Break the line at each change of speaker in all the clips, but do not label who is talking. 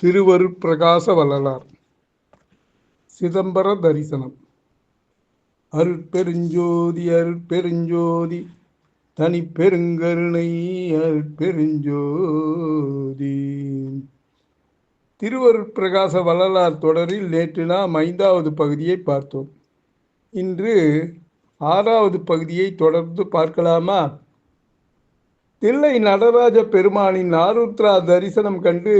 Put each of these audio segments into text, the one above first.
திருவருட்பிரகாச வள்ளலார் சிதம்பர தரிசனம். அருட்பெருஞ்சோதி அருட்பெருஞ்சோதி தனி பெருங்கருணை அருட்பெருஞ்சோதி. திருவருட்பிரகாச வள்ளலார் தொடரில் நேற்று நாம் 5வது பகுதியை பார்த்தோம். இன்று 6வது பகுதியை தொடர்ந்து பார்க்கலாமா? தில்லை நடராஜ பெருமானின் ஆருத்ரா தரிசனம் கண்டு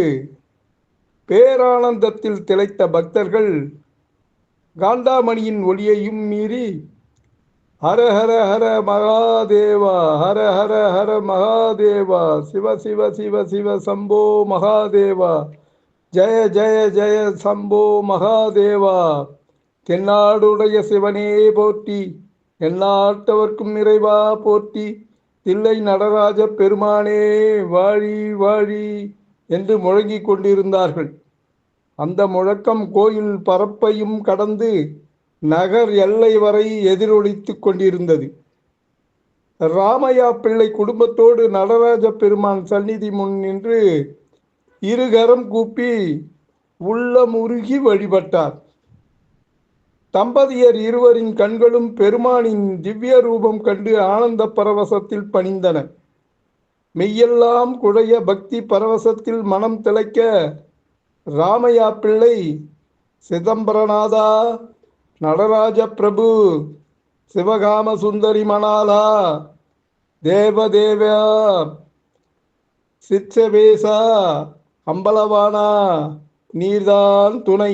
பேரானந்தத்தில் திளைத்த பக்தர்கள் காண்டாமணியின் ஒளியையும் மீறி ஹர ஹர ஹர மகாதேவா, ஹர ஹர ஹர மகாதேவா, சிவ சிவ சிவ சிவ சம்போ மகாதேவா, ஜெய ஜெய ஜெய சம்போ மகாதேவா, தென்னாடுடைய சிவனே போற்றி, எந்நாட்டவர்க்கும் நிறைவா போற்றி, தில்லை நடராஜ பெருமானே வாழி வாழி என்று முழங்கிக் கொண்டிருந்தார்கள். அந்த முழக்கம் கோயில் பரப்பையும் கடந்து நகர் எல்லை வரை எதிரொலித்து கொண்டிருந்தது. ராமையா பிள்ளை குடும்பத்தோடு நடராஜ பெருமான் சந்நிதி முன் நின்று இருகரம் கூப்பி உள்ளமுருகி வழிபட்டார். தம்பதியர் இருவரின் கண்களும் பெருமானின் திவ்ய ரூபம் கண்டு ஆனந்த பரவசத்தில் பணிந்தன. மெய்யெல்லாம் குழைய பக்தி பரவசத்தில் மனம் திளைக்க ராமையா பிள்ளை, சிதம்பரநாதா, நடராஜ பிரபு, சிவகாம சுந்தரி மணாலா, தேவதேவா, சிற்சவேசா, அம்பலவானா, நீர்தான் துணை,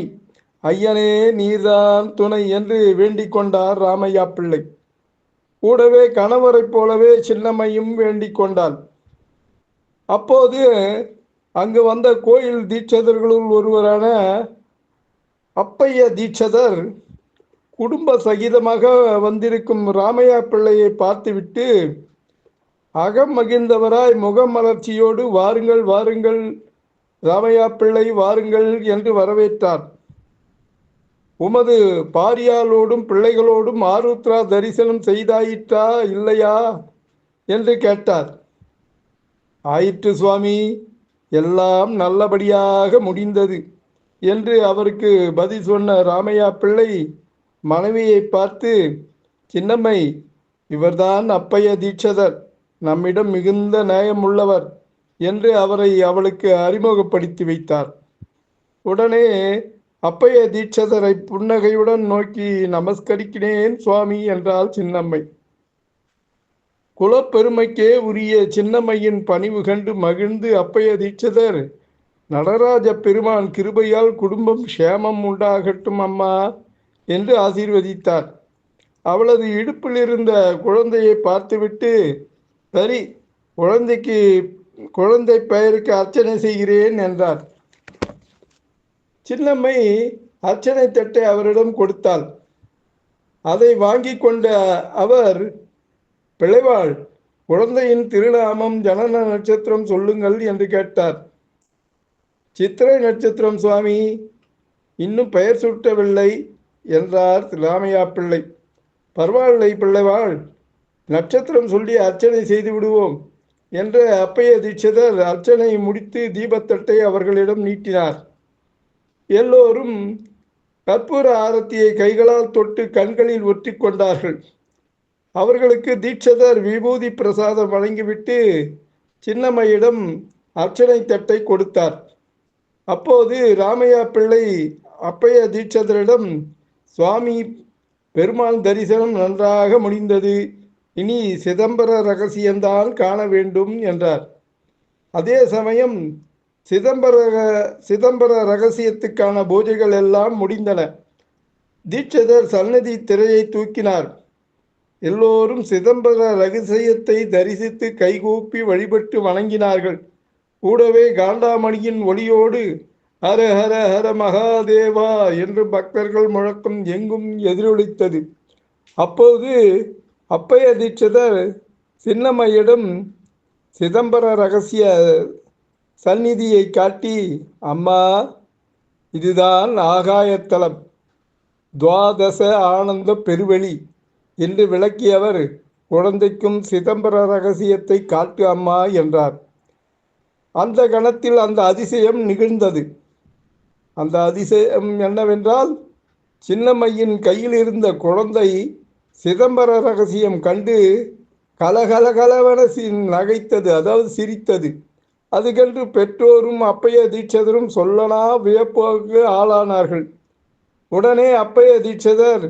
ஐயனே நீர்தான் துணை என்று வேண்டிக் கொண்டார் ராமையா பிள்ளை. கூடவே கணவரைப் போலவே சின்னம்மையும் வேண்டிக் கொண்டாள். அப்போது அங்கு வந்த கோயில் தீட்சதர்களுள் ஒருவரான அப்பைய தீட்சதர் குடும்ப சகிதமாக வந்திருக்கும் ராமையா பிள்ளையை பார்த்துவிட்டு அகம் மகிழ்ந்தவராய் முகமலர்ச்சியோடு வாருங்கள் வாருங்கள் ராமையா பிள்ளை வாருங்கள் என்று வரவேற்றார். உமது பாரியாளோடும் பிள்ளைகளோடும் ஆருத்ரா தரிசனம் செய்தாயிற்றா இல்லையா என்று கேட்டார். ஆயிற்று சுவாமி, எல்லாம் நல்லபடியாக முடிந்தது என்று அவருக்கு பதில் சொன்ன ராமையா பிள்ளை மனைவியை பார்த்து, சின்னம்மை, இவர்தான் அப்பைய தீட்சதர், நம்மிடம் மிகுந்த நேயமுள்ளவர் என்று அவரை அவளுக்கு அறிமுகப்படுத்தி வைத்தார். உடனே அப்பைய தீட்சதரை புன்னகையுடன் நோக்கி நமஸ்கரிக்கிறேன் சுவாமி என்றாள் சின்னம்மை. குலப்பெருமைக்கே உரிய சின்னம்மையின் பணிவு கண்டு மகிழ்ந்து அப்பைய தீட்சதர், நடராஜ பெருமான் கிருபையால் குடும்பம் க்ஷேமம் உண்டாகட்டும் அம்மா என்று ஆசீர்வதித்தார். அவளது இடுப்பில் இருந்த குழந்தையை பார்த்துவிட்டு, சரி, குழந்தை பெயருக்கு அர்ச்சனை செய்கிறேன் என்றார். சின்னம்மை அர்ச்சனை தட்டை அவரிடம் கொடுத்தாள். அதை வாங்கி கொண்ட அவர், பிள்ளைவாள், குழந்தையின் திருநாமம் ஜனன நட்சத்திரம் சொல்லுங்கள் என்று கேட்டார். சித்திரை நட்சத்திரம் சுவாமி, இன்னும் பெயர் சூட்டவில்லை என்றார் ராமையா பிள்ளை. பரவாயில்லை பிள்ளைவாள், நட்சத்திரம் சொல்லி அர்ச்சனை செய்து விடுவோம் என்று அப்பைய தீட்சிதர் அர்ச்சனை முடித்து தீபத்தட்டை அவர்களிடம் நீட்டினார். எல்லோரும் கற்பூர ஆரத்தியை கைகளால் தொட்டு கண்களில் ஒற்றி கொண்டார்கள். அவர்களுக்கு தீட்சதர் விபூதி பிரசாதம் வழங்கிவிட்டு சின்னம்மையிடம் அர்ச்சனை தட்டை கொடுத்தார். அப்போது ராமையா பிள்ளை அப்பைய தீட்சதரிடம், சுவாமி, பெருமாள் தரிசனம் நன்றாக முடிந்தது, இனி சிதம்பர ரகசியம்தான் காண வேண்டும் என்றார். அதே சமயம் சிதம்பர ரகசியத்துக்கான பூஜைகள் எல்லாம் முடிந்தன. தீட்சதர் சன்னதி திரையை தூக்கினார். எல்லோரும் சிதம்பர ரகசியத்தை தரிசித்து கைகூப்பி வழிபட்டு வணங்கினார்கள். கூடவே காண்டாமணியின் ஒளியோடு ஹர ஹர ஹர மகாதேவா என்று பக்தர்கள் முழக்கம் எங்கும் எதிரொலித்தது. அப்போது அப்பைய தீட்சிதர் சின்னம்மையிடம் சிதம்பர ரகசிய சந்நிதியை காட்டி, அம்மா, இதுதான் ஆகாயத்தலம், துவாதச ஆனந்த பெருவெளி என்று விளக்கியவர், குழந்தைக்கும் சிதம்பர ரகசியத்தை காட்டு அம்மா என்றார். அந்த கணத்தில் அந்த அதிசயம் நிகழ்ந்தது. அந்த அதிசயம் என்னவென்றால், சின்னம்மையின் கையில் இருந்த குழந்தை சிதம்பர ரகசியம் கண்டு கலகலகலவென நகைத்தது, அதாவது சிரித்தது. அதுகென்று பெற்றோரும் அப்பைய தீட்சிதரும் சொல்லனா வியப்புக்கு ஆளானார்கள். உடனே அப்பைய தீட்சிதர்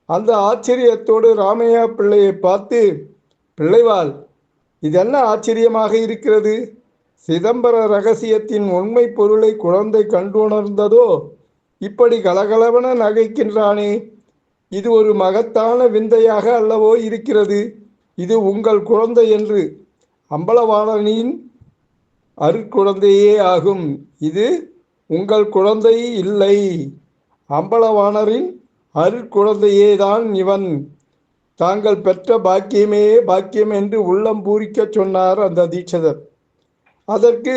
அந்த ஆச்சரியத்தோடு ராமையா பிள்ளையை பார்த்து, பிள்ளைவாள், இதென்ன ஆச்சரியமாக இருக்கிறது? சிதம்பர ரகசியத்தின் உண்மை பொருளை குழந்தை கண்டுணர்ந்ததோ இப்படி கலகலவென நகைக்கின்றானே, இது ஒரு மகத்தான விந்தையாக அல்லவோ இருக்கிறது. இது உங்கள் குழந்தை என்று அம்பலவாணனின் அருட்குழந்தையே ஆகும். இது உங்கள் குழந்தை இல்லை, அம்பலவாணரின் அருட்குழந்தையே தான் இவன். தாங்கள் பெற்ற பாக்கியமே பாக்கியம் என்று உள்ளம் பூரிக்க சொன்னார் அந்த தீட்சிதர். அதற்கு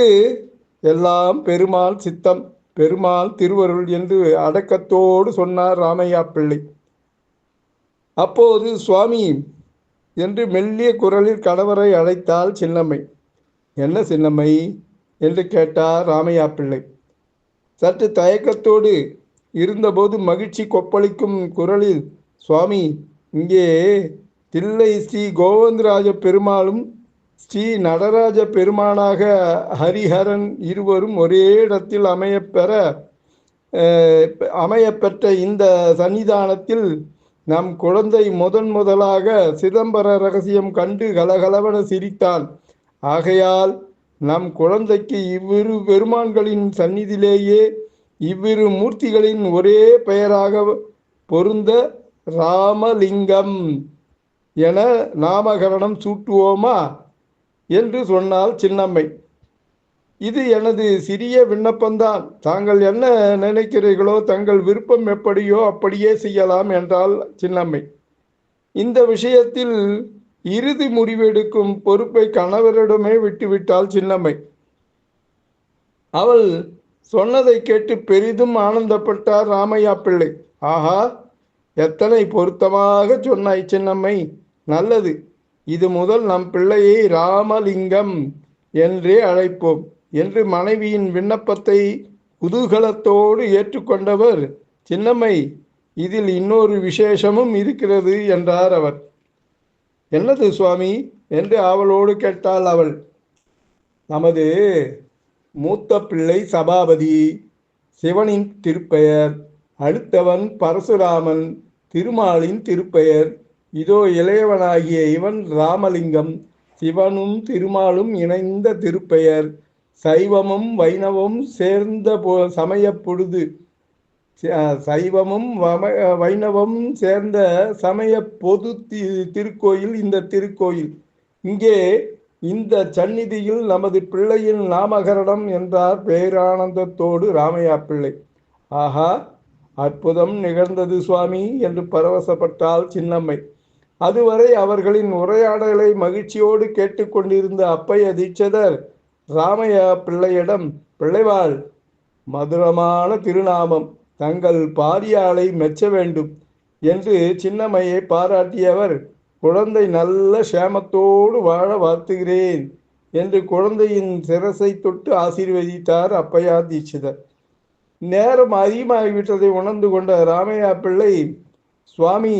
எல்லாம் பெருமாள் சித்தம், பெருமாள் திருவருள் என்று அடக்கத்தோடு சொன்னார் ராமையா பிள்ளை. அப்போது சுவாமி என்று மெல்லிய குரலில் கணவரை அழைத்தாள் சின்னம்மை. என்ன சின்னம்மை என்று கேட்டார் ராமையா பிள்ளை. சற்று தயக்கத்தோடு இருந்தபோது மகிழ்ச்சி கொப்பளிக்கும் குரலில், சுவாமி, இங்கே தில்லை ஸ்ரீ கோவிந்தராஜ பெருமாளும் ஸ்ரீ நடராஜ பெருமானாக ஹரிஹரன் இருவரும் ஒரே இடத்தில் அமையப்பெற்ற இந்த சன்னிதானத்தில் நம் குழந்தை முதலாக சிதம்பர ரகசியம் கண்டு கலகலவென சிரித்தான். ஆகையால் நம் குழந்தைக்கு இவ்விரு பெருமான்களின் சந்நிதியிலேயே இவ்விரு மூர்த்திகளின் ஒரே பெயராக பொருந்த ராமலிங்கம் என நாமகரணம் சூட்டுவோமா என்று சொன்னாள் சின்னம்மை. இது எனது சிறிய விண்ணப்பம்தான். தாங்கள் என்ன நினைக்கிறீர்களோ, தங்கள் விருப்பம் எப்படியோ அப்படியே செய்யலாம் என்றாள் சின்னம்மை. இந்த விஷயத்தில் இறுதி முடிவெடுக்கும் பொறுப்பை கணவரிடமே விட்டுவிட்டாள் சின்னம்மை. அவள் சொன்னதை கேட்டு பெரிதும் ஆனந்தப்பட்டார் ராமையா பிள்ளை. ஆஹா, எத்தனை பொருத்தமாக சொன்னாய் சின்னம்மை, நல்லது. இது முதல் நம் பிள்ளையை ராமலிங்கம் என்றே அழைப்போம் என்று மனைவியின் விண்ணப்பத்தை குதூகலத்தோடு ஏற்றுக்கொண்டவர், சின்னம்மை, இதில் இன்னொரு விசேஷமும் இருக்கிறது என்றார் அவர். என்னது சுவாமி என்று அவளோடு கேட்டாள் அவள். நமது மூத்த பிள்ளை சபாபதி, சிவனின் திருப்பெயர். அடுத்தவன் பரசுராமன், திருமாலின் திருப்பெயர். இதோ இளையவனாகிய இவன் ராமலிங்கம், சிவனும் திருமாலும் இணைந்த திருப்பெயர். சைவமும் வைணவமும் சேர்ந்த சமய பொழுது சைவமும் வைணவமும் சேர்ந்த சமய பொது திருக்கோயில் இந்த திருக்கோயில். இங்கே இந்த சந்நிதியில் நமது பிள்ளையின் நாமகரணம் என்றார் பேரானந்தத்தோடு ராமையா பிள்ளை. ஆஹா, அற்புதம் நிகழ்ந்தது சுவாமி என்று பரவசப்பட்டாள் சின்னம்மை. அதுவரை அவர்களின் உரையாடலை மகிழ்ச்சியோடு கேட்டுக்கொண்டிருந்த அப்பைய தீட்சிதர் ராமையா பிள்ளையிடம், பிள்ளைவாள், மதுரமான திருநாமம், தங்கள் பாரியாளை மெச்ச வேண்டும் என்று சின்னம்மையை பாராட்டியவர், குழந்தை நல்ல சேமத்தோடு வாழ வாழ்த்துகிறேன் என்று குழந்தையின் சிரசை தொட்டு ஆசீர்வதித்தார் அப்பையா தீட்சிதர். நேரம் அதிகமாகிவிட்டதை உணர்ந்து கொண்ட ராமையா பிள்ளை, சுவாமி,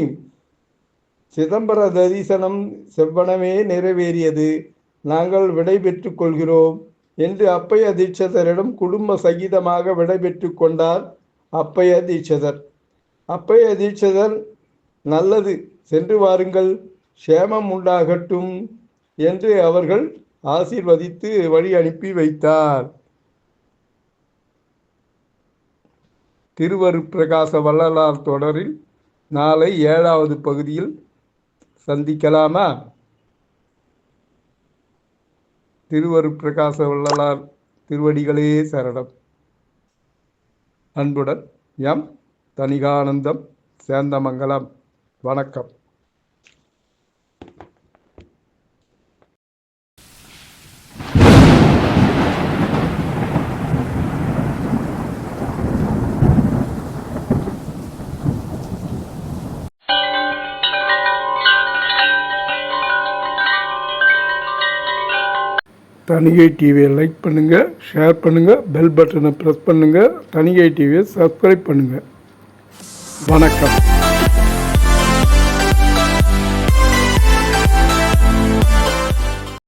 சிதம்பர தரிசனம் செவ்வனமே நிறைவேறியது, நாங்கள் விடை பெற்று கொள்கிறோம் என்று அப்பைய தீட்சிதரிடம் குடும்ப சகிதமாக விடை பெற்று கொண்டார் அப்பைய தீட்சிதர். அப்பைய தீட்சிதர், நல்லது, சென்று வாருங்கள், சேமம் உண்டாகட்டும் என்று அவர்கள் ஆசீர்வதித்து வழி அனுப்பி வைத்தார். திருவருட்பிரகாச வள்ளலார் தொடரில் நாளை 7வது பகுதியில் சந்திக்கலாமா? திருவருட்பிரகாச வள்ளலார் திருவடிகளே சரணம். அன்புடன் எம் தணிகானந்தம், சேந்தமங்கலம். வணக்கம். தணிகை டிவியை லைக் பண்ணுங்கள், ஷேர் பண்ணுங்கள், பெல் பட்டனை ப்ரெஸ் பண்ணுங்கள். தணிகை டிவியை சப்ஸ்கிரைப் பண்ணுங்கள். வணக்கம்.